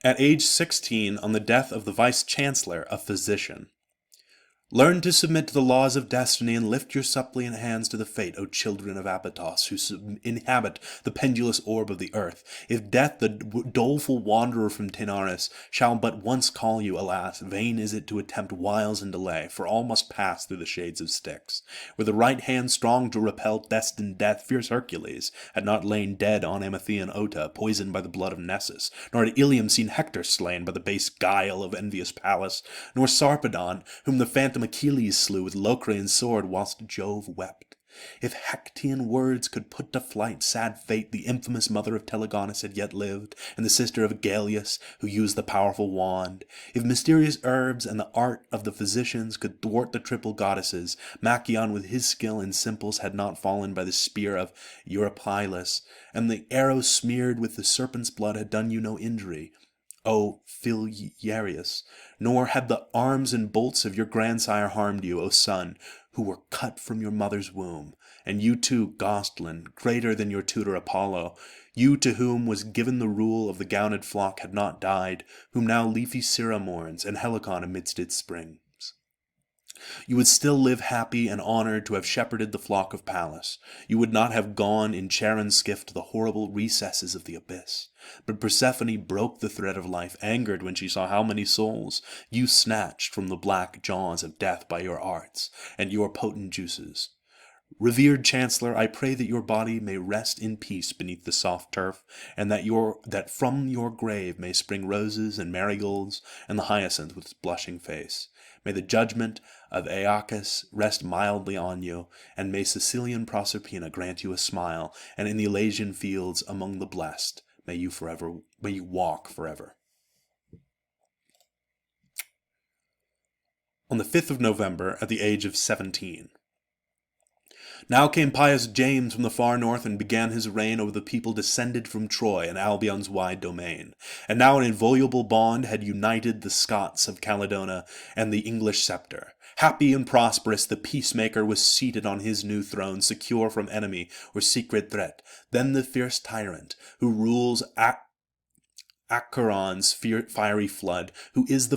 At age 16, on the death of the vice-chancellor, a physician. Learn to submit to the laws of destiny and lift your suppliant hands to the fate, O children of Abydos, who inhabit the pendulous orb of the earth. If death, the doleful wanderer from Taenarus, shall but once call you, alas, vain is it to attempt wiles and delay, for all must pass through the shades of Styx. Were the right hand strong to repel destined death, fierce Hercules had not lain dead on Amathian Ota, poisoned by the blood of Nessus, nor had Ilium seen Hector slain by the base guile of envious Pallas, nor Sarpedon, whom the phantom Achilles slew with Locrian's sword, whilst Jove wept. If Hectean words could put to flight sad fate, the infamous mother of Telegonus had yet lived, and the sister of Agellius, who used the powerful wand. If mysterious herbs and the art of the physicians could thwart the triple goddesses, Machaon with his skill in simples had not fallen by the spear of Eurypylus, and the arrow smeared with the serpent's blood had done you no injury, O Philarius, nor had the arms and bolts of your grandsire harmed you, O son, who were cut from your mother's womb. And you too, Gostlin, greater than your tutor Apollo, you to whom was given the rule of the gowned flock, had not died, whom now leafy Cirrha mourns, and Helicon amidst its springs. You would still live happy and honored to have shepherded the flock of Pallas. You would not have gone in Charon's skiff to the horrible recesses of the abyss. But Persephone broke the thread of life, angered when she saw how many souls you snatched from the black jaws of death by your arts and your potent juices. Revered Chancellor, I pray that your body may rest in peace beneath the soft turf, and that from your grave may spring roses and marigolds and the hyacinth with its blushing face. May the judgment of Aeacus rest mildly on you, and may Sicilian Proserpina grant you a smile, and in the Elysian fields among the blessed may you walk forever. On the 5th of November, at the age of 17. Now came pious James from the far north, and began his reign over the people descended from Troy and Albion's wide domain. And now an inviolable bond had united the Scots of Caledonia and the English sceptre. Happy and prosperous, the peacemaker was seated on his new throne, secure from enemy or secret threat. Then the fierce tyrant, who rules Acheron's fiery flood, who is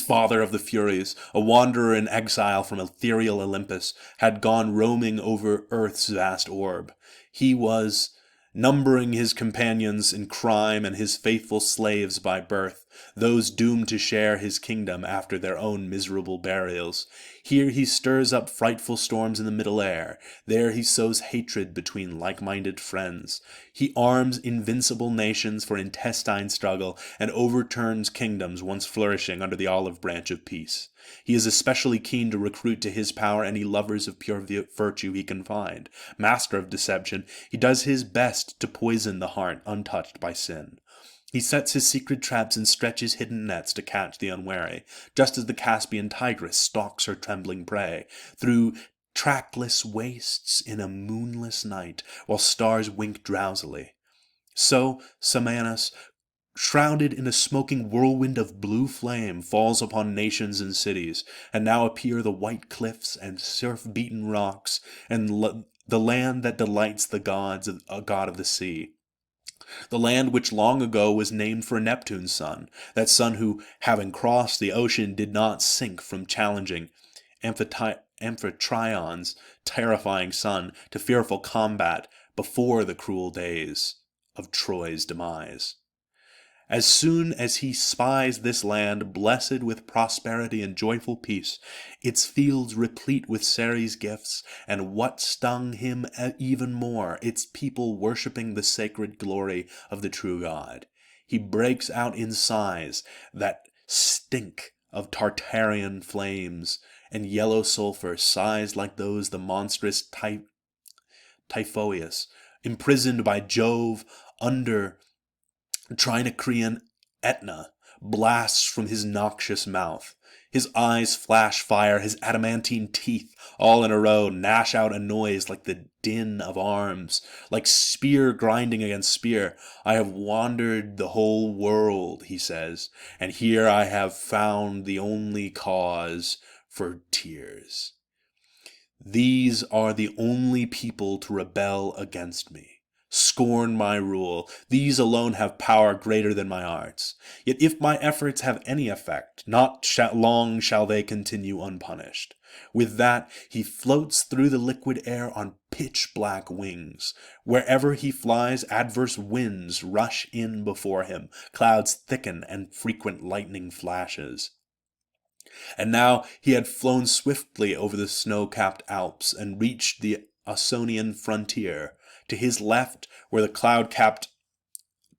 father of the Furies, a wanderer in exile from ethereal Olympus, had gone roaming over earth's vast orb. He was numbering his companions in crime and his faithful slaves by birth, those doomed to share his kingdom after their own miserable burials. Here he stirs up frightful storms in the middle air. There he sows hatred between like-minded friends. He arms invincible nations for intestine struggle and overturns kingdoms once flourishing under the olive branch of peace. He is especially keen to recruit to his power any lovers of pure virtue he can find. Master of deception, he does his best to poison the heart untouched by sin. He sets his secret traps and stretches hidden nets to catch the unwary, just as the Caspian tigress stalks her trembling prey through trackless wastes in a moonless night, while stars wink drowsily. So Samanas, shrouded in a smoking whirlwind of blue flame, falls upon nations and cities, and now appear the white cliffs and surf-beaten rocks, and the land that delights the gods of god of the sea. The land which long ago was named for Neptune's son, that son who, having crossed the ocean, did not sink from challenging Amphitrion's terrifying son to fearful combat before the cruel days of Troy's demise. As soon as he spies this land, blessed with prosperity and joyful peace, its fields replete with Ceres' gifts, and what stung him even more, its people worshipping the sacred glory of the true God, he breaks out in sighs that stink of Tartarian flames and yellow sulfur, sighs like those the monstrous Typhoeus, imprisoned by Jove under Trinacrian Etna, blasts from his noxious mouth. His eyes flash fire, his adamantine teeth, all in a row, gnash out a noise like the din of arms, like spear grinding against spear. I have wandered the whole world, he says, and here I have found the only cause for tears. These are the only people to rebel against me. scorn my rule. These alone have power greater than my arts. Yet if my efforts have any effect, not long shall they continue unpunished. With that, he floats through the liquid air on pitch-black wings. Wherever he flies, adverse winds rush in before him, clouds thicken, and frequent lightning flashes. And now he had flown swiftly over the snow-capped Alps and reached the Ausonian frontier. To his left were the cloud-capped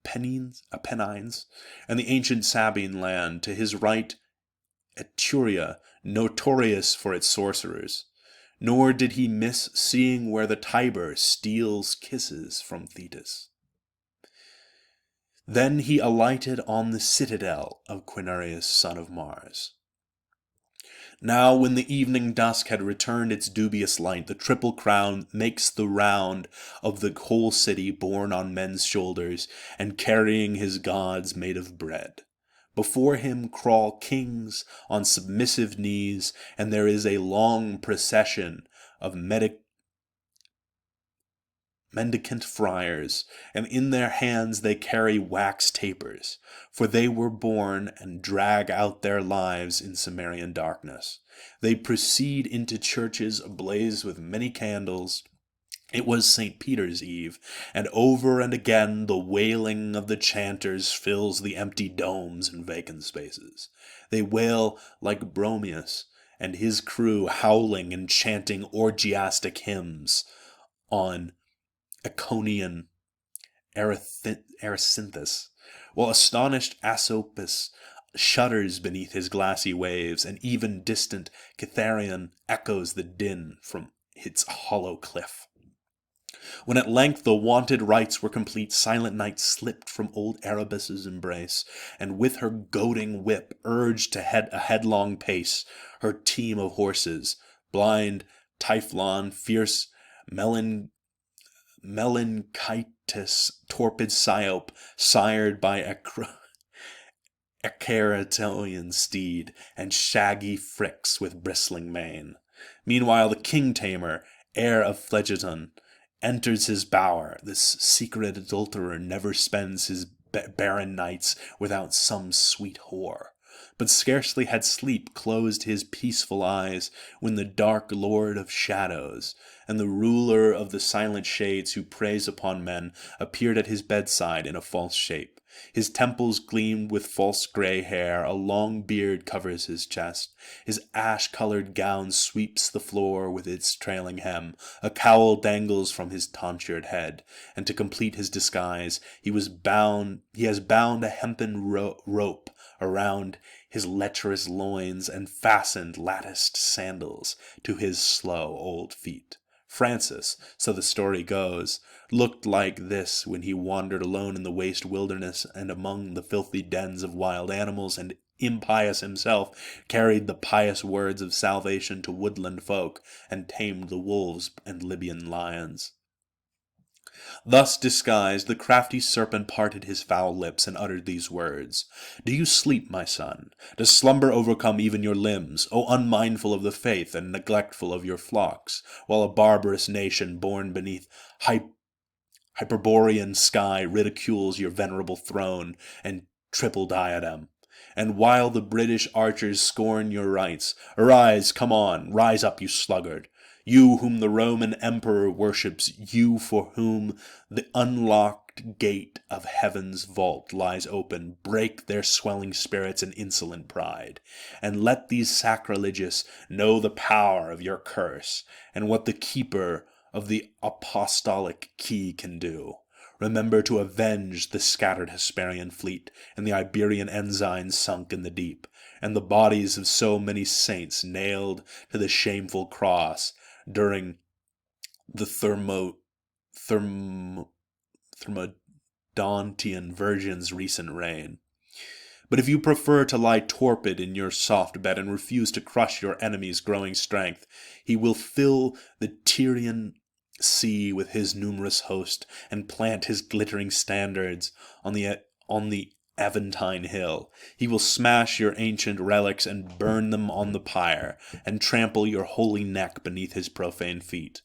Apennines and the ancient Sabine land. To his right, Etruria, notorious for its sorcerers. Nor did he miss seeing where the Tiber steals kisses from Thetis. Then he alighted on the citadel of Quirinus, son of Mars. Now when the evening dusk had returned its dubious light, the triple crown makes the round of the whole city, borne on men's shoulders, and carrying his gods made of bread. Before him crawl kings on submissive knees, and there is a long procession of mendicant friars, and in their hands they carry wax tapers, for they were born and drag out their lives in Cimmerian darkness. They proceed into churches ablaze with many candles. It was St. Peter's Eve, and over and again the wailing of the chanters fills the empty domes and vacant spaces. They wail like Bromius and his crew, howling and chanting orgiastic hymns on Iconian Erysinthus, while astonished Asopus shudders beneath his glassy waves, and even distant Cytharion echoes the din from its hollow cliff. When at length the wonted rites were complete, silent night slipped from old Erebus's embrace, and with her goading whip urged to a headlong pace her team of horses, blind Typhon, fierce Melanchitis, torpid Ciope, sired by a Caratoian steed, and shaggy Phrix with bristling mane. Meanwhile the king-tamer, heir of Phlegethon, enters his bower. This secret adulterer never spends his barren nights without some sweet whore. But scarcely had sleep closed his peaceful eyes when the dark lord of shadows and the ruler of the silent shades who preys upon men appeared at his bedside in a false shape. His temples gleamed with false gray hair, a long beard covers his chest, his ash-colored gown sweeps the floor with its trailing hem, a cowl dangles from his tonsured head, and to complete his disguise he has bound a hempen rope around his lecherous loins and fastened latticed sandals to his slow old feet. Francis, so the story goes, looked like this when he wandered alone in the waste wilderness and among the filthy dens of wild animals, and impious himself carried the pious words of salvation to woodland folk and tamed the wolves and Libyan lions. Thus disguised, the crafty serpent parted his foul lips and uttered these words: "Do you sleep, my son? Does slumber overcome even your limbs, O unmindful of the faith and neglectful of your flocks, while a barbarous nation born beneath Hyperborean sky ridicules your venerable throne and triple diadem? And while the British archers scorn your rites, arise, come on, rise up, you sluggard! You whom the Roman emperor worships, you for whom the unlocked gate of heaven's vault lies open, break their swelling spirits and insolent pride, and let these sacrilegious know the power of your curse, and what the keeper of the apostolic key can do. Remember to avenge the scattered Hesperian fleet, and the Iberian ensigns sunk in the deep, and the bodies of so many saints nailed to the shameful cross during the Thermodontian Virgin's recent reign. But if you prefer to lie torpid in your soft bed and refuse to crush your enemy's growing strength, he will fill the Tyrian sea with his numerous host and plant his glittering standards on the Aventine hill. He will smash your ancient relics and burn them on the pyre, and trample your holy neck beneath his profane feet.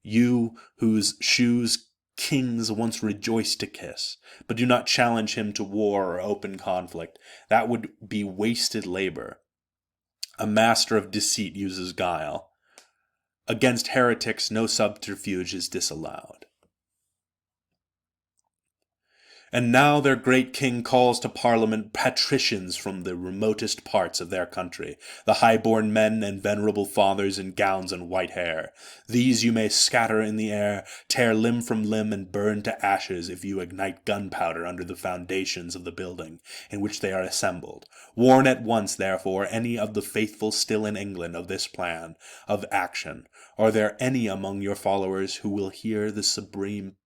You whose shoes kings once rejoiced to kiss. But do not challenge him to war or open conflict. That would be wasted labor. A master of deceit uses guile. Against heretics no subterfuge is disallowed. And now their great king calls to parliament patricians from the remotest parts of their country, the high-born men and venerable fathers in gowns and white hair. These you may scatter in the air, tear limb from limb, and burn to ashes if you ignite gunpowder under the foundations of the building in which they are assembled. Warn at once, therefore, any of the faithful still in England of this plan of action. Are there any among your followers who will hear the supreme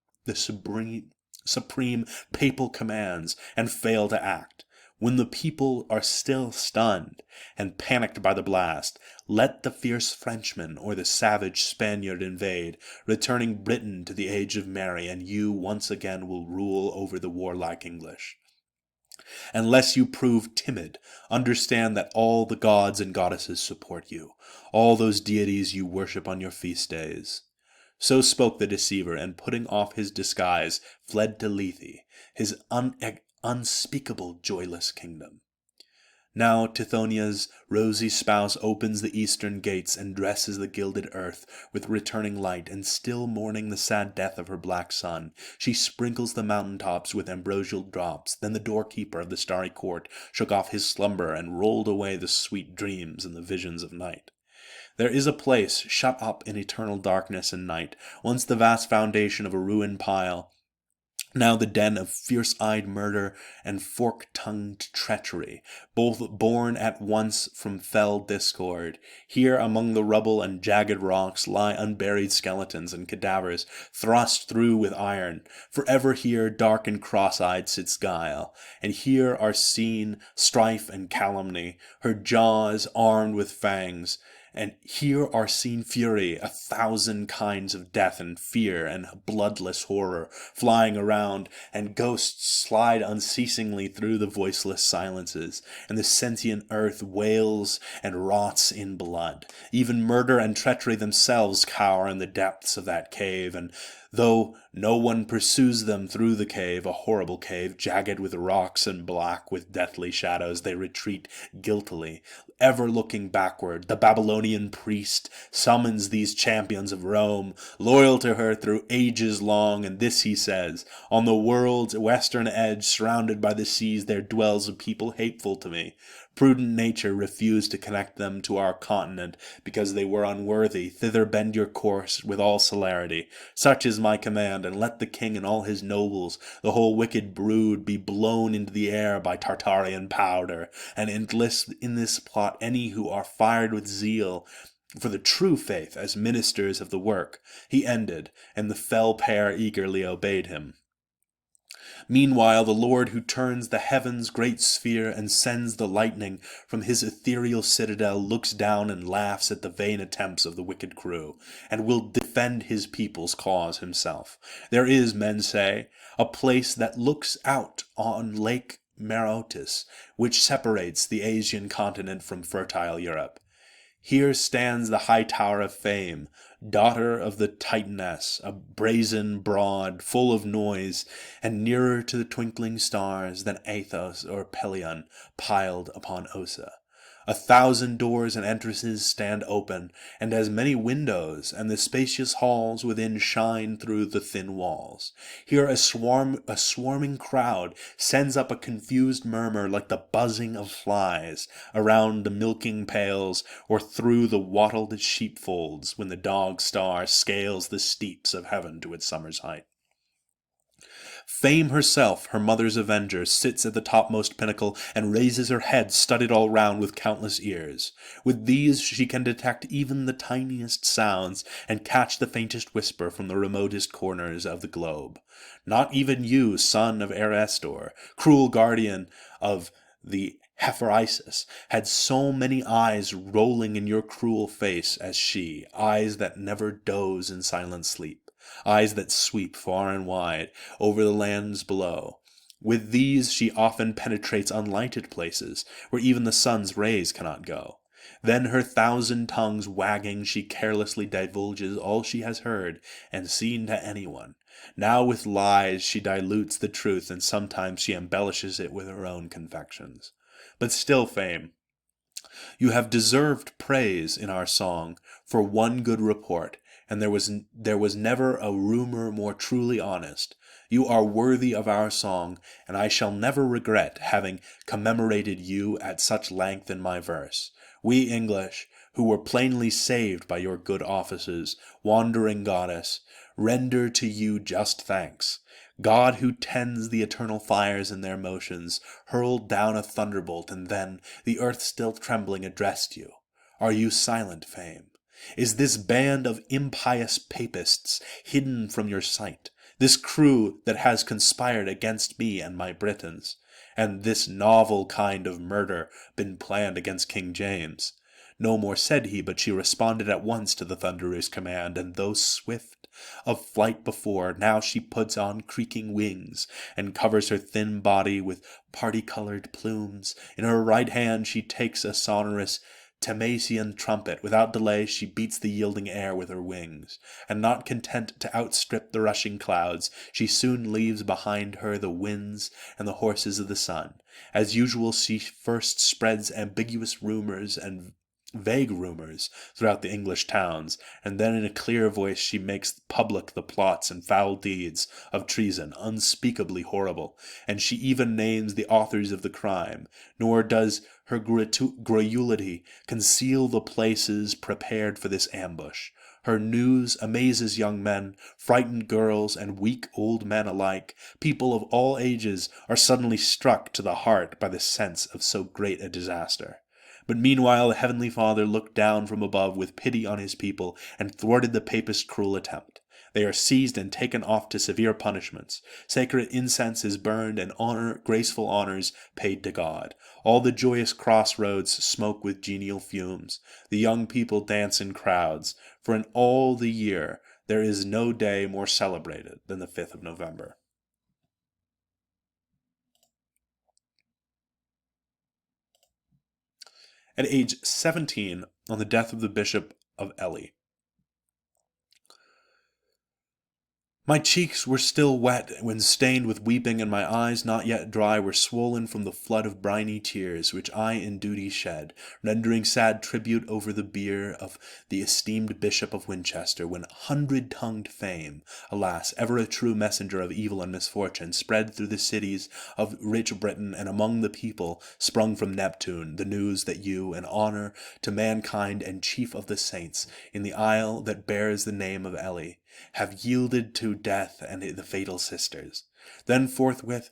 papal commands and fail to act? When the people are still stunned and panicked by the blast, let the fierce Frenchman or the savage Spaniard invade, returning Britain to the age of Mary, and you once again will rule over the warlike English. Unless you prove timid, understand that all the gods and goddesses support you, all those deities you worship on your feast days. So spoke the deceiver, and putting off his disguise, fled to Lethe, his unspeakable joyless kingdom. Now Tithonia's rosy spouse opens the eastern gates and dresses the gilded earth with returning light, and still mourning the sad death of her black son, she sprinkles the mountain tops with ambrosial drops. Then the doorkeeper of the starry court shook off his slumber and rolled away the sweet dreams and the visions of night. There is a place shut up in eternal darkness and night, once the vast foundation of a ruined pile, now the den of fierce-eyed murder and fork-tongued treachery, both born at once from fell discord. Here among the rubble and jagged rocks lie unburied skeletons and cadavers thrust through with iron. Forever here, dark and cross-eyed, sits Guile, and here are seen strife and calumny, her jaws armed with fangs. And here are seen fury, 1,000 kinds of death and fear and bloodless horror flying around, and ghosts slide unceasingly through the voiceless silences, and the sentient earth wails and rots in blood. Even murder and treachery themselves cower in the depths of that cave, and though no one pursues them through the cave, a horrible cave, jagged with rocks and black with deathly shadows, they retreat guiltily, ever looking backward. The Babylonian priest summons these champions of Rome, loyal to her through ages long, and this he says: "On the world's western edge, surrounded by the seas, there dwells a people hateful to me. Prudent nature refused to connect them to our continent because they were unworthy. Thither bend your course with all celerity. Such is my command, and let the king and all his nobles, the whole wicked brood, be blown into the air by Tartarian powder, and enlist in this plot any who are fired with zeal for the true faith as ministers of the work." He ended, and the fell pair eagerly obeyed him. Meanwhile, the Lord who turns the heaven's great sphere and sends the lightning from his ethereal citadel looks down and laughs at the vain attempts of the wicked crew, and will defend his people's cause himself. There is, men say, a place that looks out on Lake Marotis, which separates the Asian continent from fertile Europe. Here stands the high tower of Fame, daughter of the Titaness, a brazen broad, full of noise, and nearer to the twinkling stars than Athos or Pelion piled upon Ossa. 1,000 doors and entrances stand open, and as many windows, and the spacious halls within shine through the thin walls. Here a swarming crowd sends up a confused murmur like the buzzing of flies around the milking pails or through the wattled sheepfolds when the dog star scales the steeps of heaven to its summer's height. Fame herself, her mother's avenger, sits at the topmost pinnacle and raises her head studded all round with countless ears. With these she can detect even the tiniest sounds and catch the faintest whisper from the remotest corners of the globe. Not even you, son of Erestor, cruel guardian of the Hephaestus, had so many eyes rolling in your cruel face as she, eyes that never doze in silent sleep. Eyes that sweep far and wide over the lands below. With these she often penetrates unlighted places, where even the sun's rays cannot go. Then her thousand tongues wagging, she carelessly divulges all she has heard and seen to anyone. Now with lies she dilutes the truth, and sometimes she embellishes it with her own confections. But still, Fame, you have deserved praise in our song for one good report, and there was never a rumor more truly honest. You are worthy of our song, and I shall never regret having commemorated you at such length in my verse. We English, who were plainly saved by your good offices, wandering goddess, render to you just thanks. God, who tends the eternal fires in their motions, hurled down a thunderbolt, and then, the earth still trembling, addressed you. Are you silent, Fame? Is this band of impious papists hidden from your sight, this crew that has conspired against me and my Britons, and this novel kind of murder been planned against King James? No more said he, but she responded at once to the thunderer's command, and though swift of flight before, now she puts on creaking wings, and covers her thin body with party-colored plumes. In her right hand she takes a sonorous Temasian trumpet. Without delay she beats the yielding air with her wings, and not content to outstrip the rushing clouds, she soon leaves behind her the winds and the horses of the sun. As usual, she first spreads ambiguous rumors and vague rumors throughout the English towns, and then in a clear voice she makes public the plots and foul deeds of treason, unspeakably horrible, and she even names the authors of the crime. Nor does her garrulity conceal the places prepared for this ambush. Her news amazes young men, frightened girls, and weak old men alike. People of all ages are suddenly struck to the heart by the sense of so great a disaster. But meanwhile the Heavenly Father looked down from above with pity on his people, and thwarted the Papist cruel attempt. They are seized and taken off to severe punishments. Sacred incense is burned, and graceful honors paid to God. All the joyous crossroads smoke with genial fumes. The young people dance in crowds, for in all the year there is no day more celebrated than the 5th of November. At age 17, on the death of the Bishop of Ely. My cheeks were still wet when stained with weeping, and my eyes, not yet dry, were swollen from the flood of briny tears which I in duty shed, rendering sad tribute over the bier of the esteemed Bishop of Winchester, when 100-tongued Fame, alas, ever a true messenger of evil and misfortune, spread through the cities of rich Britain, and among the people, sprung from Neptune, the news that you, in honor to mankind and chief of the saints, in the isle that bears the name of Ely, have yielded to death and the fatal sisters. Then forthwith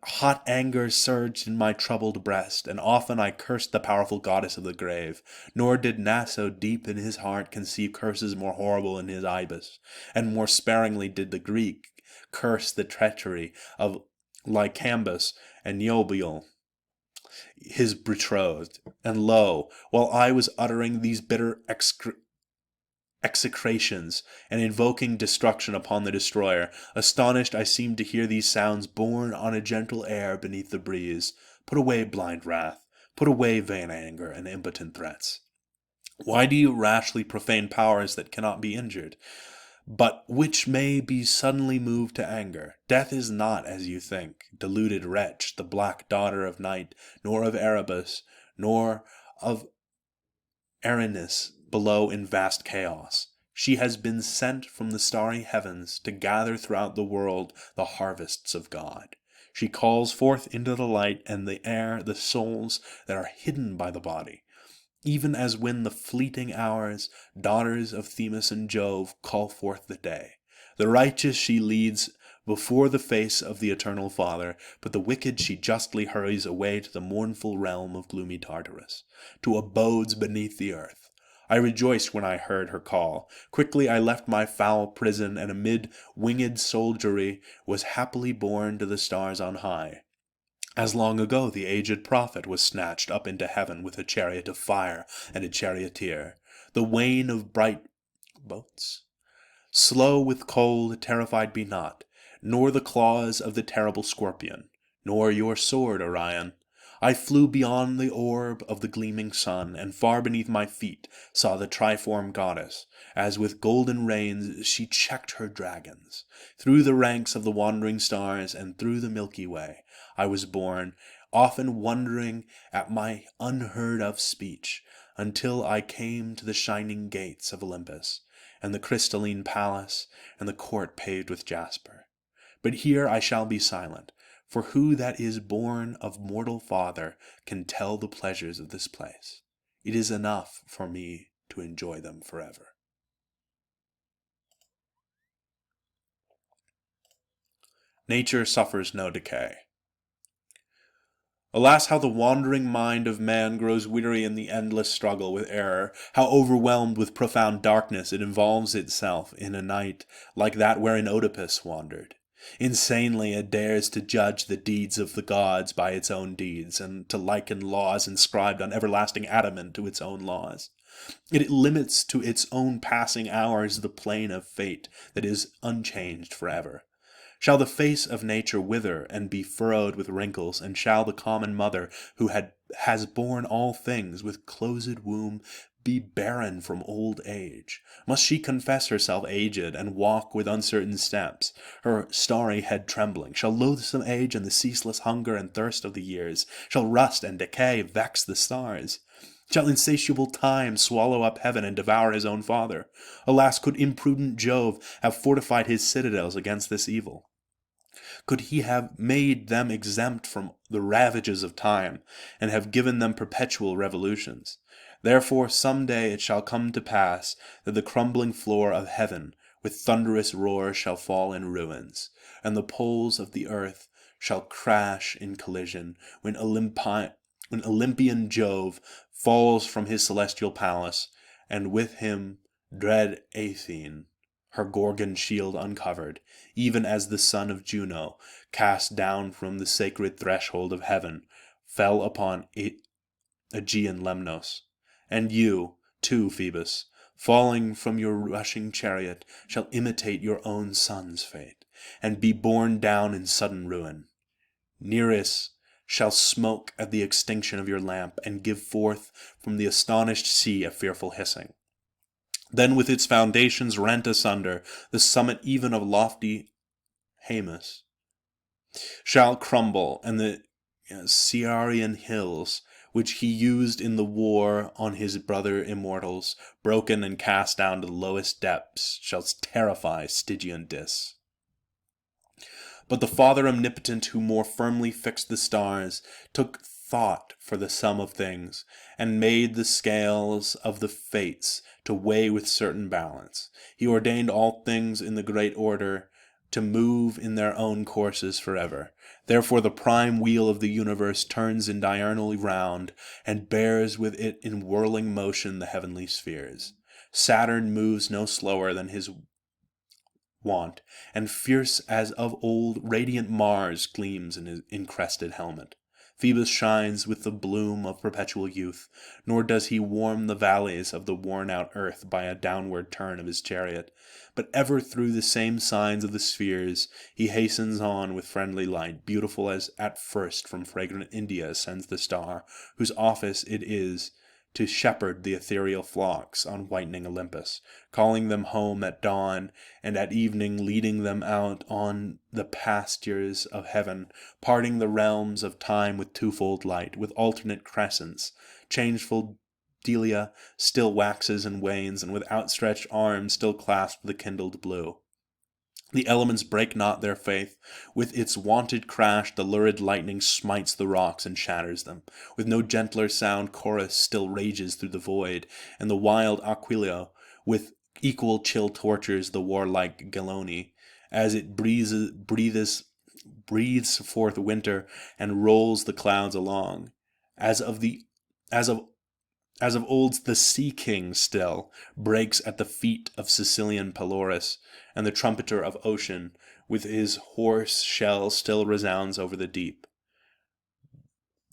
hot anger surged in my troubled breast, and often I cursed the powerful goddess of the grave. Nor did Naso deep in his heart conceive curses more horrible in his ibis, and more sparingly did the Greek curse the treachery of Lycambus and Neobule, his betrothed. And lo, while I was uttering these bitter execrations and invoking destruction upon the destroyer, astonished I seemed to hear these sounds borne on a gentle air beneath the breeze. Put away blind wrath, put away vain anger and impotent threats. Why do you rashly profane powers that cannot be injured, but which may be suddenly moved to anger? Death is not, as you think, deluded wretch, the black daughter of night, nor of Erebus, nor of Erinus below in vast chaos. She has been sent from the starry heavens to gather throughout the world the harvests of God. She calls forth into the light and the air the souls that are hidden by the body, even as when the fleeting hours, daughters of Themis and Jove, call forth the day. The righteous she leads before the face of the eternal Father, but the wicked she justly hurries away to the mournful realm of gloomy Tartarus, to abodes beneath the earth. I rejoiced when I heard her call. Quickly I left my foul prison, and amid winged soldiery was happily borne to the stars on high. As long ago the aged prophet was snatched up into heaven with a chariot of fire and a charioteer. The wain of bright boats. Slow with cold, terrified be not, nor the claws of the terrible scorpion, nor your sword, Orion. I flew beyond the orb of the gleaming sun, and far beneath my feet saw the triform goddess, as with golden reins she checked her dragons. Through the ranks of the wandering stars and through the Milky Way I was borne, often wondering at my unheard-of speech, until I came to the shining gates of Olympus, and the crystalline palace, and the court paved with jasper. But here I shall be silent, for who that is born of mortal father can tell the pleasures of this place? It is enough for me to enjoy them forever. Nature suffers no decay. Alas, how the wandering mind of man grows weary in the endless struggle with error, how overwhelmed with profound darkness it involves itself in a night like that wherein Oedipus wandered. Insanely it dares to judge the deeds of the gods by its own deeds, and to liken laws inscribed on everlasting adamant to its own laws. It limits to its own passing hours the plane of fate that is unchanged forever. Shall the face of nature wither and be furrowed with wrinkles, and shall the common mother, who has borne all things with closed womb, be barren from old age? Must she confess herself aged, and walk with uncertain steps, her starry head trembling? Shall loathsome age and the ceaseless hunger and thirst of the years, shall rust and decay vex the stars? Shall insatiable time swallow up heaven and devour his own father? Alas, could imprudent Jove have fortified his citadels against this evil? Could he have made them exempt from the ravages of time, and have given them perpetual revolutions? Therefore some day it shall come to pass that the crumbling floor of heaven with thunderous roar shall fall in ruins, and the poles of the earth shall crash in collision, when Olympian Jove falls from his celestial palace, and with him dread Athene, her Gorgon shield uncovered, even as the son of Juno, cast down from the sacred threshold of heaven, fell upon Aegean Lemnos. And you, too, Phoebus, falling from your rushing chariot, shall imitate your own son's fate, and be borne down in sudden ruin. Nereus shall smoke at the extinction of your lamp, and give forth from the astonished sea a fearful hissing. Then with its foundations rent asunder, the summit even of lofty Haemus shall crumble, and the Ciarian hills, which he used in the war on his brother immortals, broken and cast down to the lowest depths, shall terrify Stygian Dis. But the Father omnipotent, who more firmly fixed the stars, took thought for the sum of things, and made the scales of the fates to weigh with certain balance. He ordained all things in the great order to move in their own courses forever. Therefore the prime wheel of the universe turns in diurnally round, and bears with it in whirling motion the heavenly spheres. Saturn moves no slower than his wont, and fierce as of old radiant Mars gleams in his encrested helmet. Phoebus shines with the bloom of perpetual youth, nor does he warm the valleys of the worn-out earth by a downward turn of his chariot, but ever through the same signs of the spheres he hastens on with friendly light, beautiful as at first from fragrant India ascends the star, whose office it is to shepherd the ethereal flocks on whitening Olympus, calling them home at dawn, and at evening leading them out on the pastures of heaven, parting the realms of time with twofold light, with alternate crescents. Changeful Delia still waxes and wanes, and with outstretched arms still clasp the kindled blue. The elements break not their faith. With its wonted crash the lurid lightning smites the rocks and shatters them. With no gentler sound chorus still rages through the void, and the wild Aquilio with equal chill tortures the warlike Gelone, as it breathes forth winter and rolls the clouds along. As of old, the Sea King still breaks at the feet of Sicilian Pelorus, and the trumpeter of ocean with his hoarse shell still resounds over the deep.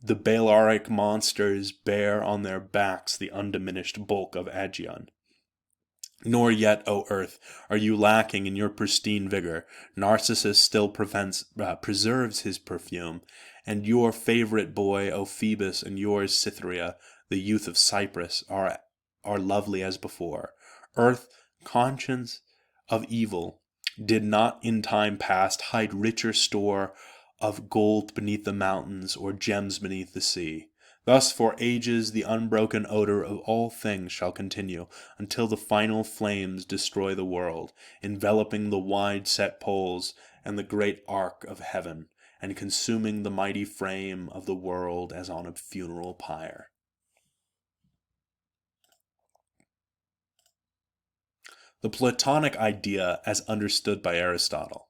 The Balearic monsters bear on their backs the undiminished bulk of Aegeon. Nor yet, O earth, are you lacking in your pristine vigor. Narcissus still preserves his perfume, and your favorite boy, O Phoebus, and yours, Cytherea, the youth of Cyprus, are lovely as before. Earth, conscious of evil, did not in time past hide richer store of gold beneath the mountains, or gems beneath the sea. Thus for ages the unbroken odor of all things shall continue, until the final flames destroy the world, enveloping the wide set poles and the great arc of heaven, and consuming the mighty frame of the world as on a funeral pyre. The Platonic idea as understood by Aristotle.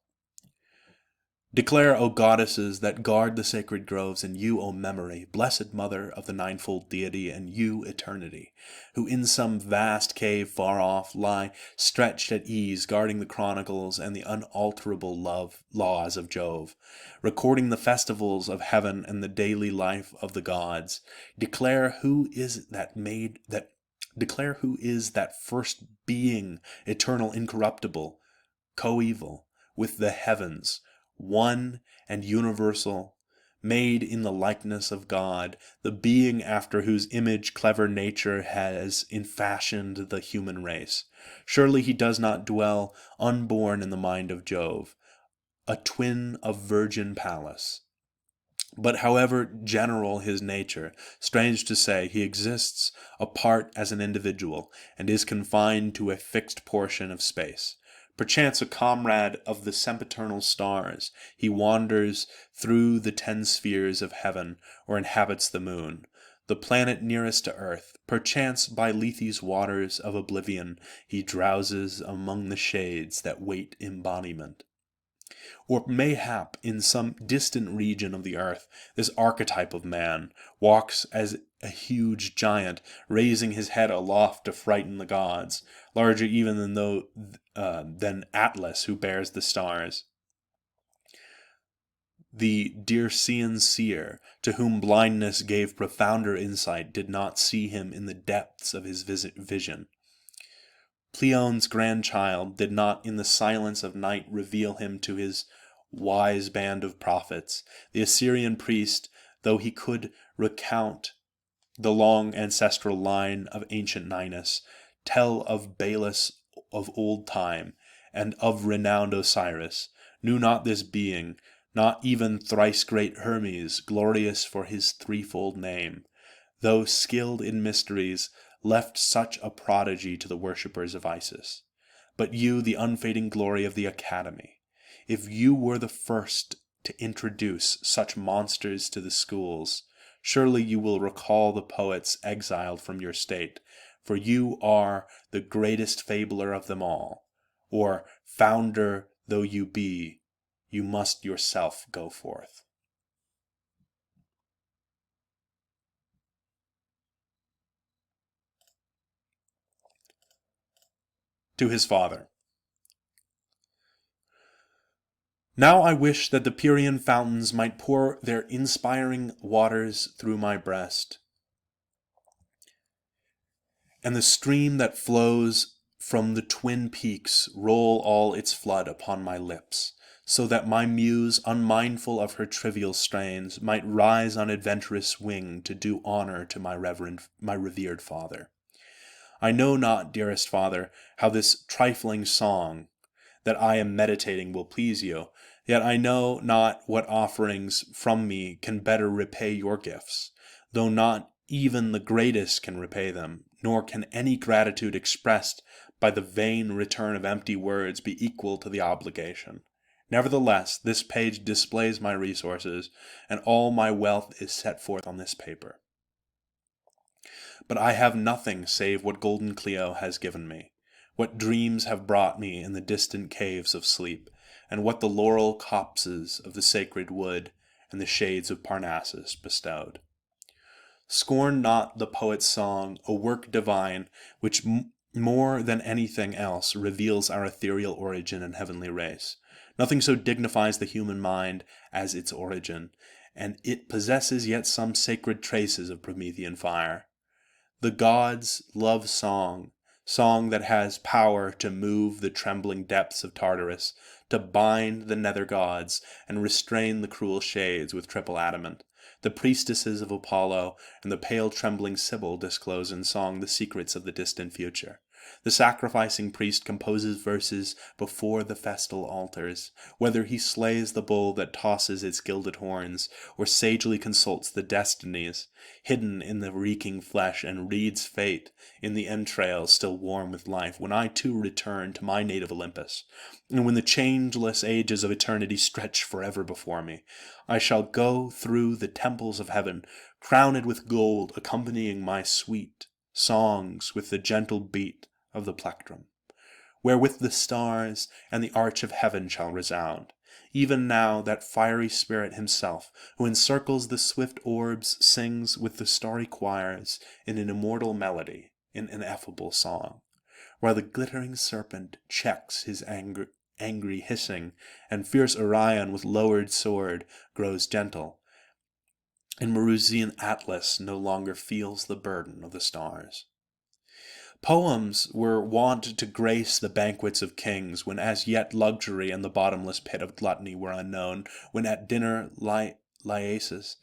Declare, O goddesses, that guard the sacred groves, and you, O memory, blessed mother of the ninefold deity, and you, eternity, who in some vast cave far off lie stretched at ease, guarding the chronicles and the unalterable laws of Jove, recording the festivals of heaven and the daily life of the gods. Declare who is that first being, eternal, incorruptible, coeval with the heavens, one and universal, made in the likeness of God, the being after whose image clever nature has infashioned the human race. Surely he does not dwell unborn in the mind of Jove, a twin of virgin Pallas. But however general his nature, strange to say, he exists apart as an individual, and is confined to a fixed portion of space. Perchance a comrade of the sempiternal stars, he wanders through the 10 spheres of heaven, or inhabits the moon, the planet nearest to earth. Perchance by Lethe's waters of oblivion, he drowses among the shades that wait embodiment. Or mayhap in some distant region of the earth, this archetype of man walks as a huge giant, raising his head aloft to frighten the gods, larger even than Atlas, who bears the stars. The Dircean seer, to whom blindness gave profounder insight, did not see him in the depths of his vision. Cleon's grandchild did not in the silence of night reveal him to his wise band of prophets. The Assyrian priest, though he could recount the long ancestral line of ancient Ninus, tell of Balis of old time, and of renowned Osiris, knew not this being, not even thrice great Hermes, glorious for his threefold name, though skilled in mysteries, left such a prodigy to the worshippers of Isis. But you, the unfading glory of the Academy, if you were the first to introduce such monsters to the schools, surely you will recall the poets exiled from your state, for you are the greatest fabler of them all, or, founder though you be, you must yourself go forth. To his father. Now I wish that the Pierian fountains might pour their inspiring waters through my breast, and the stream that flows from the twin peaks roll all its flood upon my lips, so that my muse, unmindful of her trivial strains, might rise on adventurous wing to do honor to my revered father. I know not, dearest father, how this trifling song that I am meditating will please you, yet I know not what offerings from me can better repay your gifts, though not even the greatest can repay them, nor can any gratitude expressed by the vain return of empty words be equal to the obligation. Nevertheless, this page displays my resources, and all my wealth is set forth on this paper. But I have nothing save what golden Clio has given me, what dreams have brought me in the distant caves of sleep, and what the laurel copses of the sacred wood and the shades of Parnassus bestowed. Scorn not the poet's song, a work divine, which more than anything else reveals our ethereal origin and heavenly race. Nothing so dignifies the human mind as its origin, and it possesses yet some sacred traces of Promethean fire. The gods love song, song that has power to move the trembling depths of Tartarus, to bind the nether gods and restrain the cruel shades with triple adamant. The priestesses of Apollo and the pale trembling Sibyl disclose in song the secrets of the distant future. The sacrificing priest composes verses before the festal altars, whether he slays the bull that tosses its gilded horns, or sagely consults the destinies hidden in the reeking flesh, and reads fate in the entrails still warm with life, when I too return to my native Olympus, and when the changeless ages of eternity stretch forever before me, I shall go through the temples of heaven, crowned with gold, accompanying my sweet songs with the gentle beat of the plectrum, wherewith the stars and the arch of heaven shall resound. Even now that fiery spirit himself, who encircles the swift orbs, sings with the starry choirs in an immortal melody, in ineffable song, while the glittering serpent checks his angry hissing, and fierce Orion with lowered sword grows gentle, and Rousian Atlas no longer feels the burden of the stars. Poems were wont to grace the banquets of kings, when as yet luxury and the bottomless pit of gluttony were unknown, when at dinner Laius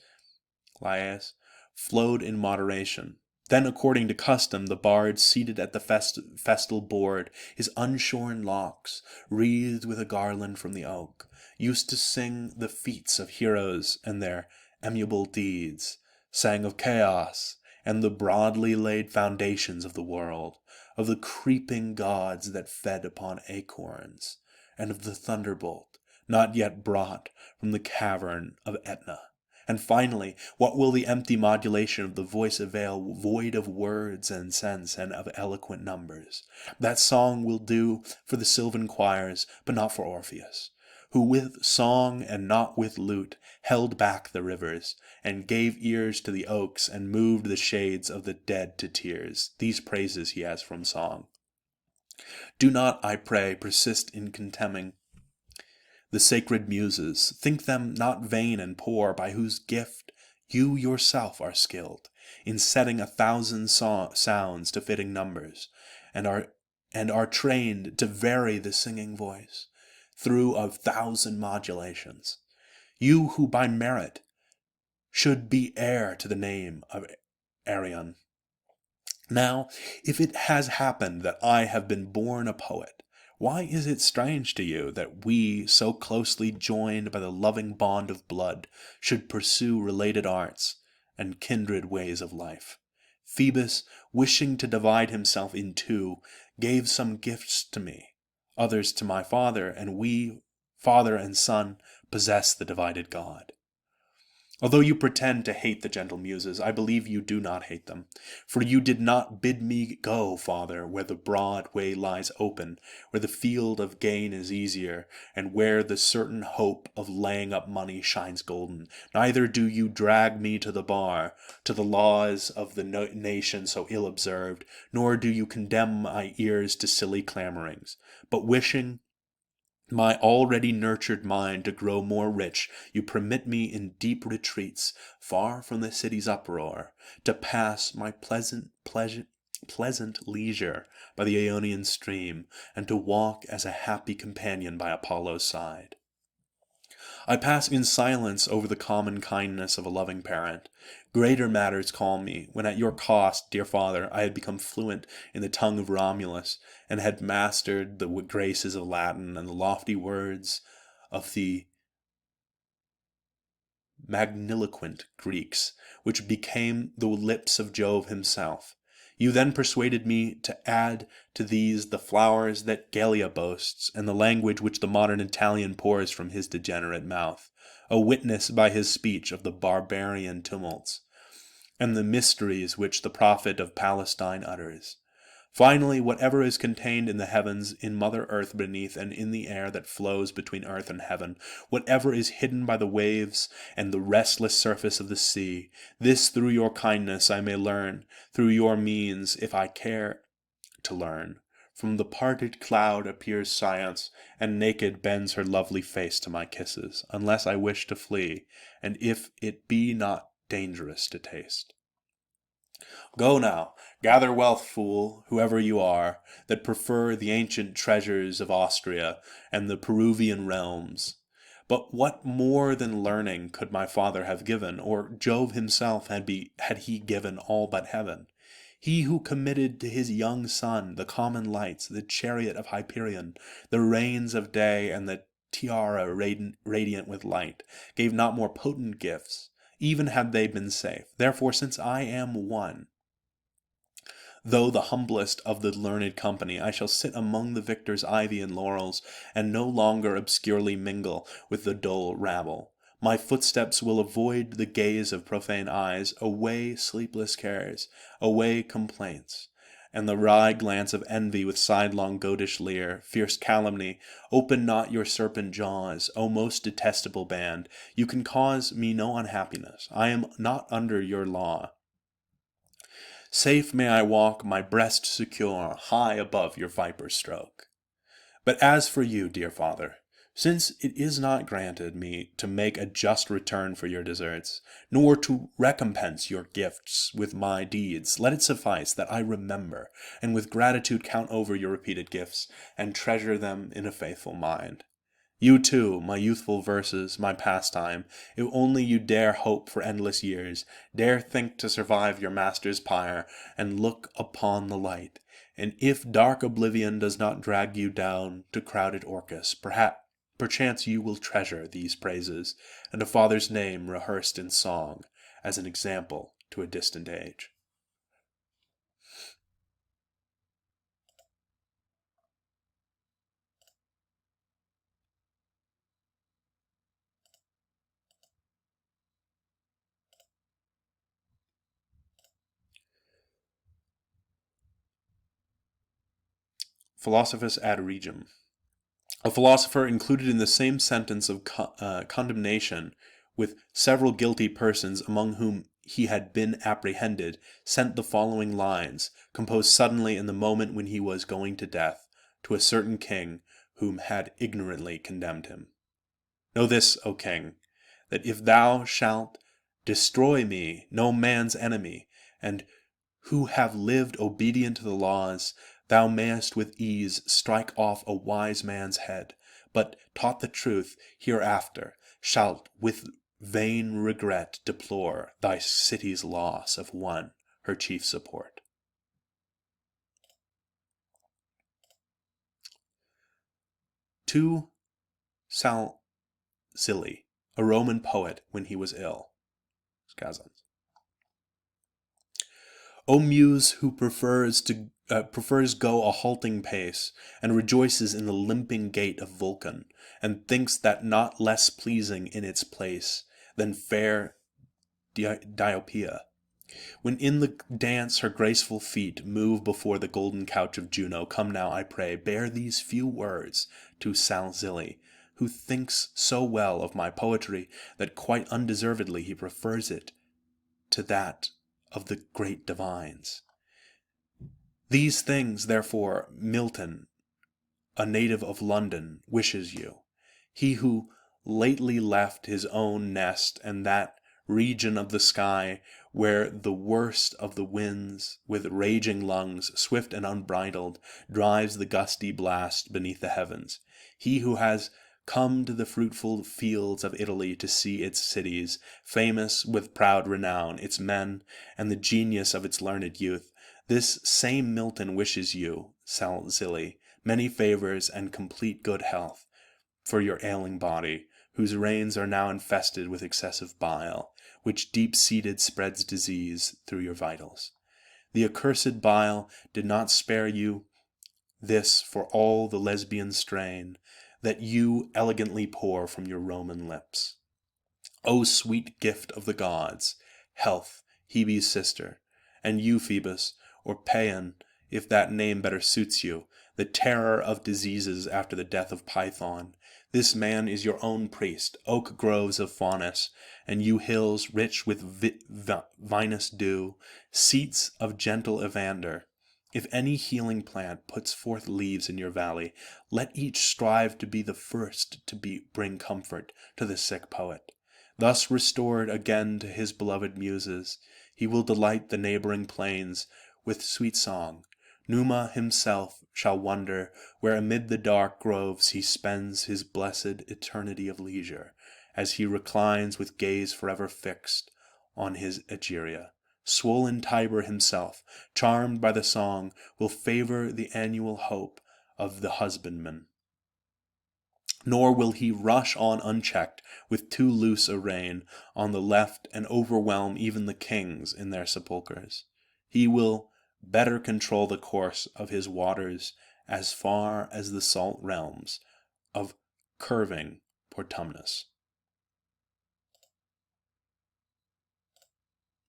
flowed in moderation. Then, according to custom, the bard, seated at the festal board, his unshorn locks wreathed with a garland from the oak, used to sing the feats of heroes and their amiable deeds, sang of chaos and the broadly laid foundations of the world, of the creeping gods that fed upon acorns, and of the thunderbolt not yet brought from the cavern of Etna. And finally, what will the empty modulation of the voice avail, void of words and sense and of eloquent numbers? That song will do for the sylvan choirs, but not for Orpheus, who with song and not with lute held back the rivers, and gave ears to the oaks, and moved the shades of the dead to tears. These praises he has from song. Do not, I pray, persist in contemning the sacred muses. Think them not vain and poor, by whose gift you yourself are skilled in setting 1,000 sounds to fitting numbers, and are trained to vary the singing voice through 1,000 modulations. You who by merit should be heir to the name of Arion. Now, if it has happened that I have been born a poet, why is it strange to you that we, so closely joined by the loving bond of blood, should pursue related arts and kindred ways of life? Phoebus, wishing to divide himself in two, gave some gifts to me, others to my father, and we, father and son, possess the divided God. Although you pretend to hate the gentle muses, I believe you do not hate them. For you did not bid me go, Father, where the broad way lies open, where the field of gain is easier, and where the certain hope of laying up money shines golden. Neither do you drag me to the bar, to the laws of the nation so ill observed, nor do you condemn my ears to silly clamorings. But wishing my already nurtured mind to grow more rich, you permit me in deep retreats, far from the city's uproar, to pass my pleasant leisure by the Ionian stream, and to walk as a happy companion by Apollo's side. I pass in silence over the common kindness of a loving parent. Greater matters call me, when at your cost, dear father, I had become fluent in the tongue of Romulus, and had mastered the graces of Latin and the lofty words of the magniloquent Greeks, which became the lips of Jove himself. You then persuaded me to add to these the flowers that Gallia boasts, and the language which the modern Italian pours from his degenerate mouth, a witness by his speech of the barbarian tumults, and the mysteries which the prophet of Palestine utters. Finally, whatever is contained in the heavens, in Mother Earth beneath, and in the air that flows between earth and heaven, whatever is hidden by the waves and the restless surface of the sea, this through your kindness I may learn, through your means, if I care to learn. From the parted cloud appears science, and naked bends her lovely face to my kisses, unless I wish to flee, and if it be not dangerous to taste. Go now, gather wealth, fool, whoever you are, that prefer the ancient treasures of Austria and the Peruvian realms. But what more than learning could my father have given, or Jove himself had he given all but heaven? He who committed to his young son the common lights, the chariot of Hyperion, the reins of day, and the tiara radiant with light, gave not more potent gifts, even had they been safe. Therefore, since I am one, though the humblest of the learned company, I shall sit among the victor's ivy and laurels, and no longer obscurely mingle with the dull rabble. My footsteps will avoid the gaze of profane eyes, away sleepless cares, away complaints, and the wry glance of envy with sidelong goatish leer, fierce calumny. Open not your serpent jaws, O most detestable band. You can cause me no unhappiness. I am not under your law. Safe may I walk, my breast secure, high above your viper stroke. But as for you, dear father, since it is not granted me to make a just return for your deserts, nor to recompense your gifts with my deeds, let it suffice that I remember, and with gratitude count over your repeated gifts, and treasure them in a faithful mind. You too, my youthful verses, my pastime, if only you dare hope for endless years, dare think to survive your master's pyre, and look upon the light, and if dark oblivion does not drag you down to crowded Orcus, perchance you will treasure these praises, and a father's name rehearsed in song, as an example to a distant age. Philosophus ad regem. A philosopher included in the same sentence of condemnation with several guilty persons among whom he had been apprehended, sent the following lines, composed suddenly in the moment when he was going to death, to a certain king whom had ignorantly condemned him. Know this, O king, that if thou shalt destroy me, no man's enemy, and who have lived obedient to the laws, thou mayest with ease strike off a wise man's head, but, taught the truth, hereafter shalt with vain regret deplore thy city's loss of one, her chief support. To Salzilli, a Roman poet when he was ill. Skazans. O muse who prefers go a halting pace, and rejoices in the limping gait of Vulcan, and thinks that not less pleasing in its place than fair Diopia, when in the dance her graceful feet move before the golden couch of Juno, come now, I pray, bear these few words to Salzilli, who thinks so well of my poetry that quite undeservedly he prefers it to that of the great divines. These things, therefore, Milton, a native of London, wishes you, he who lately left his own nest and that region of the sky where the worst of the winds, with raging lungs, swift and unbridled, drives the gusty blast beneath the heavens, he who has come to the fruitful fields of Italy to see its cities, famous with proud renown, its men, and the genius of its learned youth. This same Milton wishes you, Salzilli, many favors and complete good health for your ailing body, whose reins are now infested with excessive bile, which deep-seated spreads disease through your vitals. The accursed bile did not spare you this for all the lesbian strain that you elegantly pour from your Roman lips. O sweet gift of the gods, health, Hebe's sister, and you, Phoebus, or Paean, if that name better suits you, the terror of diseases after the death of Python. This man is your own priest, oak groves of Faunus, and you hills rich with vinous dew, seats of gentle Evander. If any healing plant puts forth leaves in your valley, let each strive to be the first to bring comfort to the sick poet. Thus restored again to his beloved muses, He will delight the neighboring plains with sweet song. Numa himself shall wonder where amid the dark groves he spends his blessed eternity of leisure, as he reclines with gaze forever fixed on his Egeria. Swollen Tiber himself, charmed by the song, will favor the annual hope of the husbandman. Nor will he rush on unchecked with too loose a rein on the left and overwhelm even the kings in their sepulchres. He will better control the course of his waters as far as the salt realms of curving Portumnus.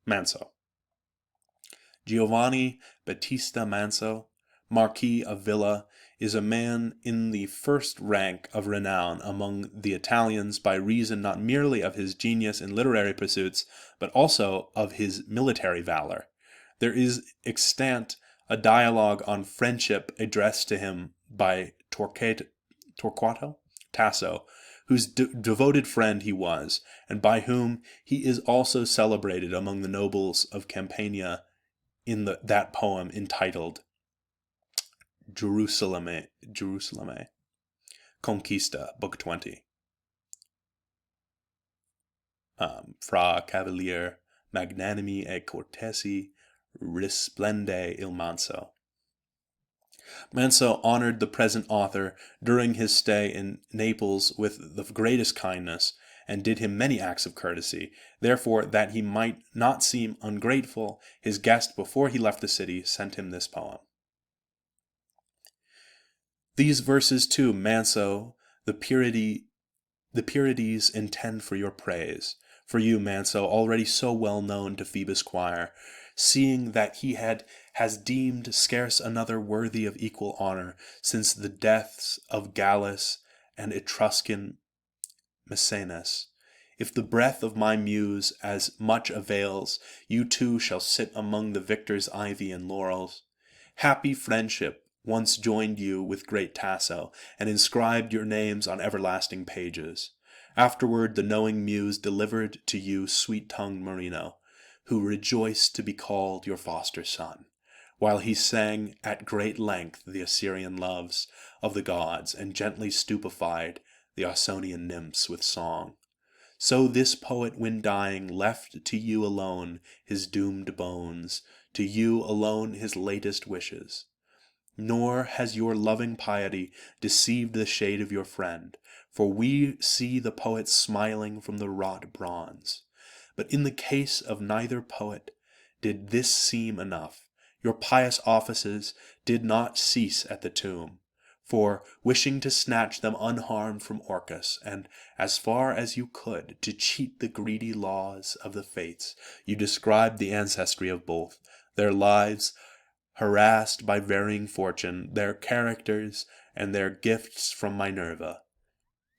Manso. Giovanni Battista Manso, Marquis of Villa, is a man in the first rank of renown among the Italians by reason not merely of his genius in literary pursuits, but also of his military valor. There is extant a dialogue on friendship addressed to him by Torquato Tasso, whose devoted friend he was, and by whom he is also celebrated among the nobles of Campania in that poem entitled Jerusalemme, Conquista, Book 20. Fra Cavalier magnanimi e cortesi risplende il Manso. Manso honored the present author during his stay in Naples with the greatest kindness, and did him many acts of courtesy. Therefore, that he might not seem ungrateful, his guest, before he left the city, sent him this poem. These verses too, Manso, the Purides intend for your praise. For you, Manso, already so well known to Phoebus' choir, seeing that he has deemed scarce another worthy of equal honor since the deaths of Gallus and Etruscan Maecenas. If the breath of my muse as much avails, you too shall sit among the victor's ivy and laurels. Happy friendship once joined you with great Tasso, and inscribed your names on everlasting pages. Afterward the knowing muse delivered to you sweet-tongued Marino, who rejoiced to be called your foster son, while he sang at great length the Assyrian loves of the gods, and gently stupefied the Ausonian nymphs with song. So this poet, when dying, left to you alone his doomed bones, to you alone his latest wishes. Nor has your loving piety deceived the shade of your friend, for we see the poet smiling from the wrought bronze. But in the case of neither poet did this seem enough. Your pious offices did not cease at the tomb, for, wishing to snatch them unharmed from Orcus, and, as far as you could, to cheat the greedy laws of the fates, you described the ancestry of both, their lives harassed by varying fortune, their characters, and their gifts from Minerva.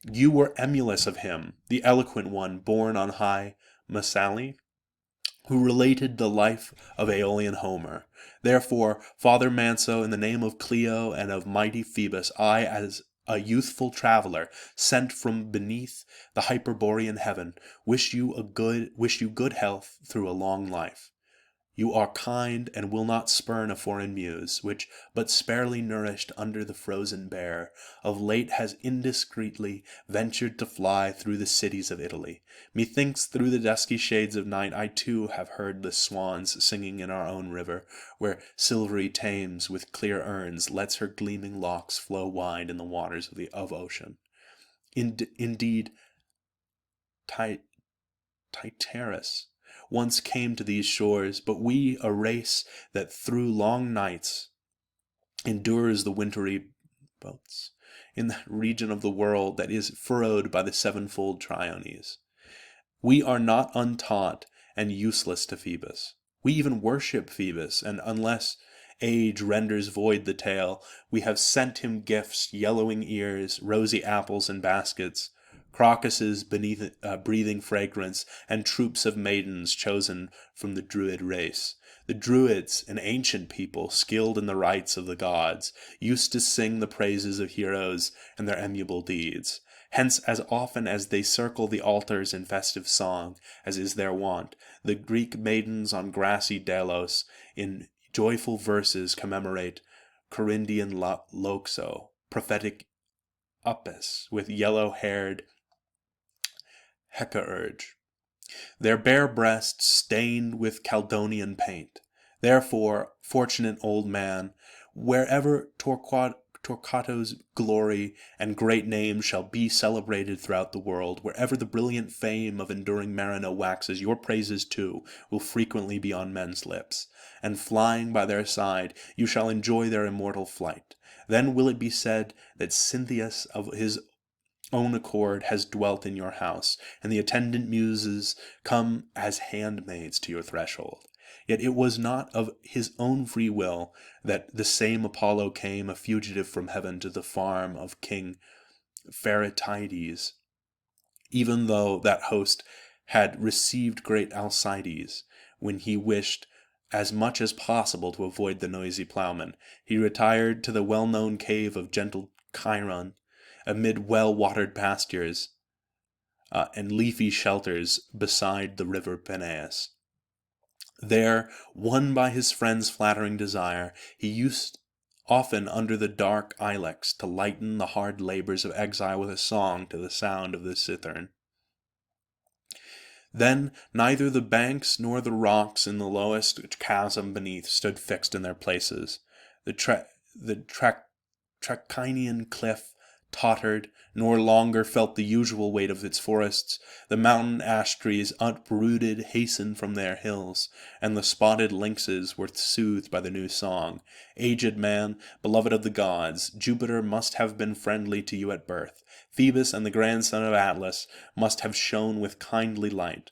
You were emulous of him, the eloquent one born on high Massaly, who related the life of Aeolian Homer. Therefore, Father Manso, in the name of Clio and of mighty Phoebus, I, as a youthful traveler sent from beneath the Hyperborean heaven, wish you good health through a long life. You are kind and will not spurn a foreign muse, which, but sparely nourished under the frozen bear, of late has indiscreetly ventured to fly through the cities of Italy. Methinks through the dusky shades of night I too have heard the swans singing in our own river, where silvery Thames with clear urns lets her gleaming locks flow wide in the waters of ocean. Indeed, Tityrus once came to these shores, but we, a race that through long nights endures the wintry boats, in that region of the world that is furrowed by the sevenfold Triones. We are not untaught and useless to Phoebus. We even worship Phoebus, and unless age renders void the tale, we have sent him gifts, yellowing ears, rosy apples in baskets, crocuses beneath breathing fragrance, and troops of maidens chosen from the Druid race. The Druids, an ancient people skilled in the rites of the gods, used to sing the praises of heroes and their amiable deeds. Hence, as often as they circle the altars in festive song, as is their wont, the Greek maidens on grassy Delos in joyful verses commemorate Corinthian Loxo, prophetic Upis, with yellow-haired Hecaurge, their bare breasts stained with Chalcedonian paint. Therefore, fortunate old man, wherever Torquato's glory and great name shall be celebrated throughout the world, wherever the brilliant fame of enduring Marino waxes, your praises too will frequently be on men's lips, and flying by their side, you shall enjoy their immortal flight. Then will it be said that Cynthius of his own accord has dwelt in your house, and the attendant muses come as handmaids to your threshold. Yet it was not of his own free will that the same Apollo came a fugitive from heaven to the farm of King Pheretydes, even though that host had received great Alcides, when he wished as much as possible to avoid the noisy plowman. He retired to the well-known cave of gentle Chiron, amid well-watered pastures and leafy shelters beside the river Peneus. There, won by his friend's flattering desire, he used often under the dark ilex to lighten the hard labors of exile with a song to the sound of the cithern. Then neither the banks nor the rocks in the lowest chasm beneath stood fixed in their places. The Trachinian cliff tottered, nor longer felt the usual weight of its forests. The mountain ash trees, uprooted, hastened from their hills, and the spotted lynxes were soothed by the new song. Aged man, beloved of the gods, Jupiter must have been friendly to you at birth. Phoebus and the grandson of Atlas must have shone with kindly light.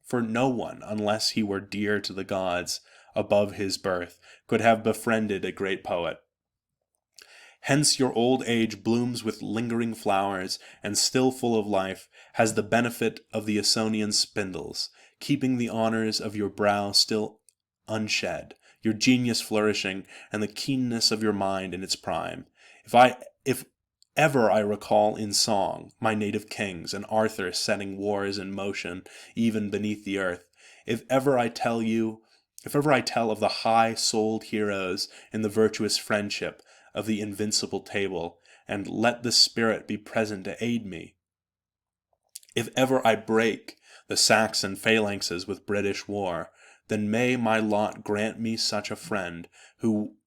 For no one, unless he were dear to the gods above his birth, could have befriended a great poet. Hence your old age blooms with lingering flowers, and still full of life, has the benefit of the Ausonian spindles, keeping the honors of your brow still unshed, your genius flourishing, and the keenness of your mind in its prime. If ever I recall in song my native kings, and Arthur setting wars in motion even beneath the earth, if ever I tell of the high-souled heroes in the virtuous friendship of the invincible table, and let the spirit be present to aid me. If ever I break the Saxon phalanxes with British war, then may my lot grant me such a friend,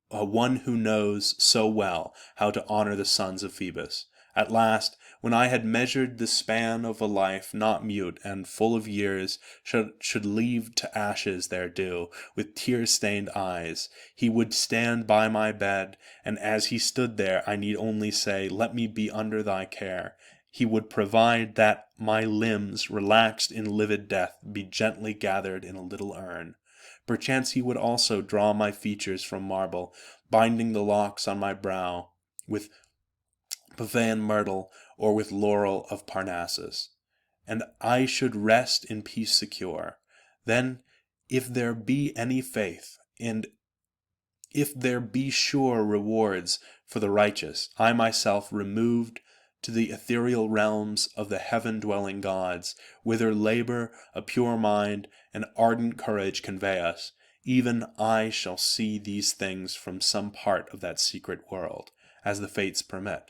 one who knows so well how to honor the sons of Phoebus. At last, when I had measured the span of a life not mute and full of years, should leave to ashes their due, with tear-stained eyes, he would stand by my bed, and as he stood there I need only say, "Let me be under thy care." He would provide that my limbs, relaxed in livid death, be gently gathered in a little urn. Perchance he would also draw my features from marble, binding the locks on my brow with Pavan myrtle or with laurel of Parnassus, and I should rest in peace secure. Then, if there be any faith, and if there be sure rewards for the righteous, I myself removed to the ethereal realms of the heaven-dwelling gods, whither labor, a pure mind, and ardent courage convey us, even I shall see these things from some part of that secret world, as the fates permit,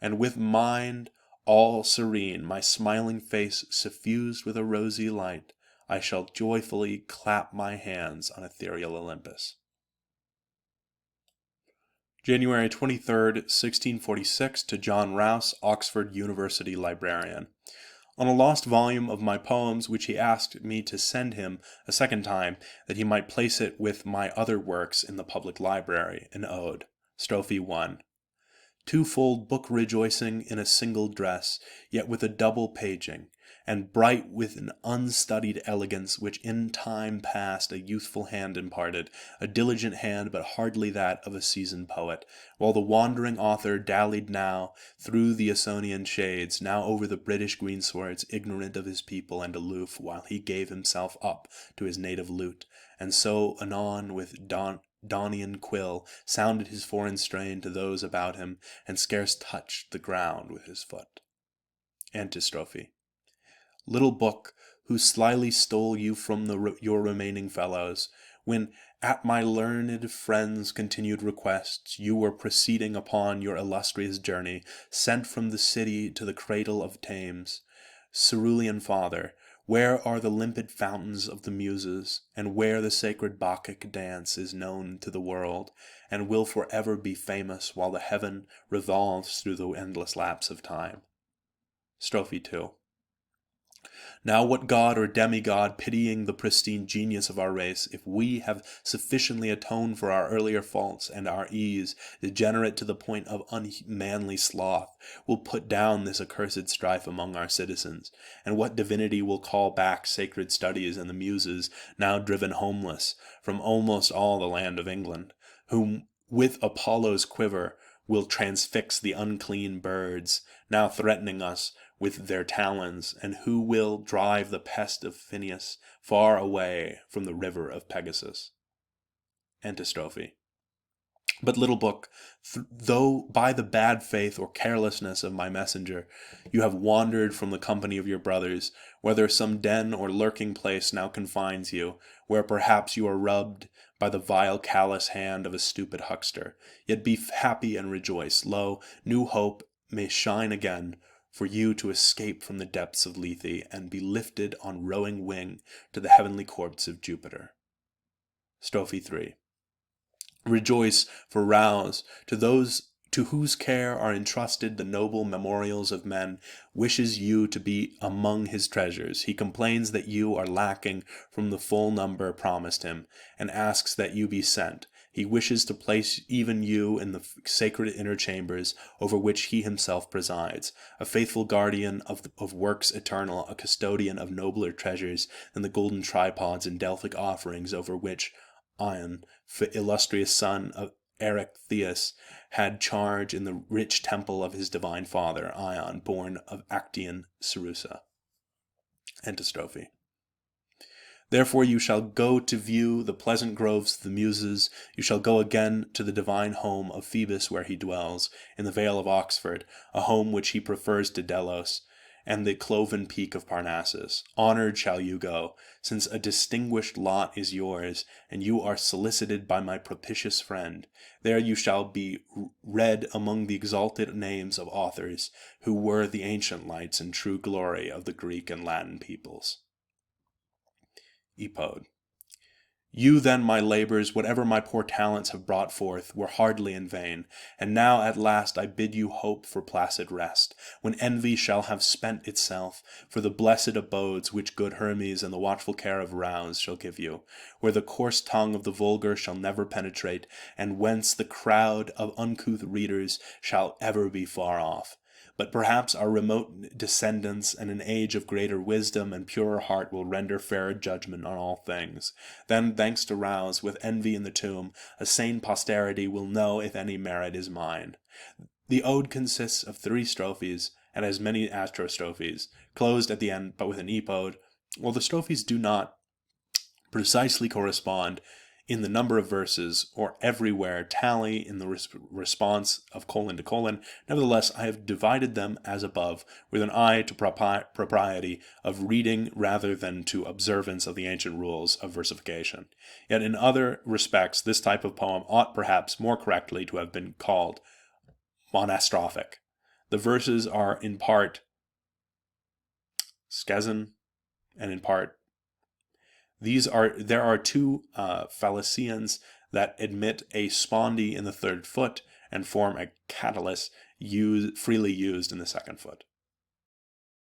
and with mind all serene, my smiling face suffused with a rosy light, I shall joyfully clap my hands on ethereal Olympus. January 23rd, 1646, to John Rouse, Oxford University librarian. On a lost volume of my poems which he asked me to send him a second time, that he might place it with my other works in the public library, an ode. Strophe 1. Twofold book rejoicing in a single dress, yet with a double paging, and bright with an unstudied elegance which in time past a youthful hand imparted, a diligent hand but hardly that of a seasoned poet, while the wandering author dallied now through the Ausonian shades, now over the British greenswards, ignorant of his people and aloof, while he gave himself up to his native lute, and so anon with Daunian quill sounded his foreign strain to those about him, and scarce touched the ground with his foot. Antistrophe. Little book, who slyly stole you from your remaining fellows, when at my learned friend's continued requests you were proceeding upon your illustrious journey, sent from the city to the cradle of Thames, cerulean father, where are the limpid fountains of the Muses, and where the sacred Bacchic dance is known to the world, and will forever be famous while the heaven revolves through the endless lapse of time? Strophe 2. Now what god or demigod, pitying the pristine genius of our race, if we have sufficiently atoned for our earlier faults and our ease, degenerate to the point of unmanly sloth, will put down this accursed strife among our citizens? And what divinity will call back sacred studies and the Muses, now driven homeless from almost all the land of England, whom with Apollo's quiver will transfix the unclean birds, now threatening us with their talons, and who will drive the pest of Phineus far away from the river of Pegasus? Antistrophe. But little book, though by the bad faith or carelessness of my messenger you have wandered from the company of your brothers, whether some den or lurking place now confines you, where perhaps you are rubbed by the vile callous hand of a stupid huckster, yet be happy and rejoice. Lo, new hope may shine again for you to escape from the depths of Lethe and be lifted on rowing wing to the heavenly courts of Jupiter. Strophe 3. Rejoice, for rouse, to those to whose care are entrusted the noble memorials of men, wishes you to be among his treasures. He complains that you are lacking from the full number promised him, and asks that you be sent. He wishes to place even you in the sacred inner chambers over which he himself presides, a faithful guardian of works eternal, a custodian of nobler treasures than the golden tripods and Delphic offerings over which Ion, illustrious son of Erechtheus, had charge in the rich temple of his divine father, Ion, born of Actian Cerusa. Antistrophe. Therefore you shall go to view the pleasant groves of the Muses, you shall go again to the divine home of Phoebus where he dwells, in the Vale of Oxford, a home which he prefers to Delos, and the cloven peak of Parnassus. Honored shall you go, since a distinguished lot is yours, and you are solicited by my propitious friend. There you shall be read among the exalted names of authors, who were the ancient lights and true glory of the Greek and Latin peoples. Epode. You then, my labors, whatever my poor talents have brought forth, were hardly in vain, and now at last I bid you hope for placid rest, when envy shall have spent itself, for the blessed abodes which good Hermes and the watchful care of Rouse shall give you, where the coarse tongue of the vulgar shall never penetrate, and whence the crowd of uncouth readers shall ever be far off. But perhaps our remote descendants and an age of greater wisdom and purer heart will render fairer judgment on all things. Then, thanks to Rouse, with envy in the tomb, a sane posterity will know if any merit is mine. The ode consists of 3 strophes and as many astrostrophes, closed at the end but with an epode. While the strophes do not precisely correspond in the number of verses, or everywhere tally in the response of colon to colon, nevertheless I have divided them as above, with an eye to propriety of reading rather than to observance of the ancient rules of versification. Yet in other respects this type of poem ought perhaps more correctly to have been called monastrophic. The verses are in part skezon and in part there are 2 fallacians that admit a spondy in the 3rd foot and form a catalyst freely used in the 2nd foot.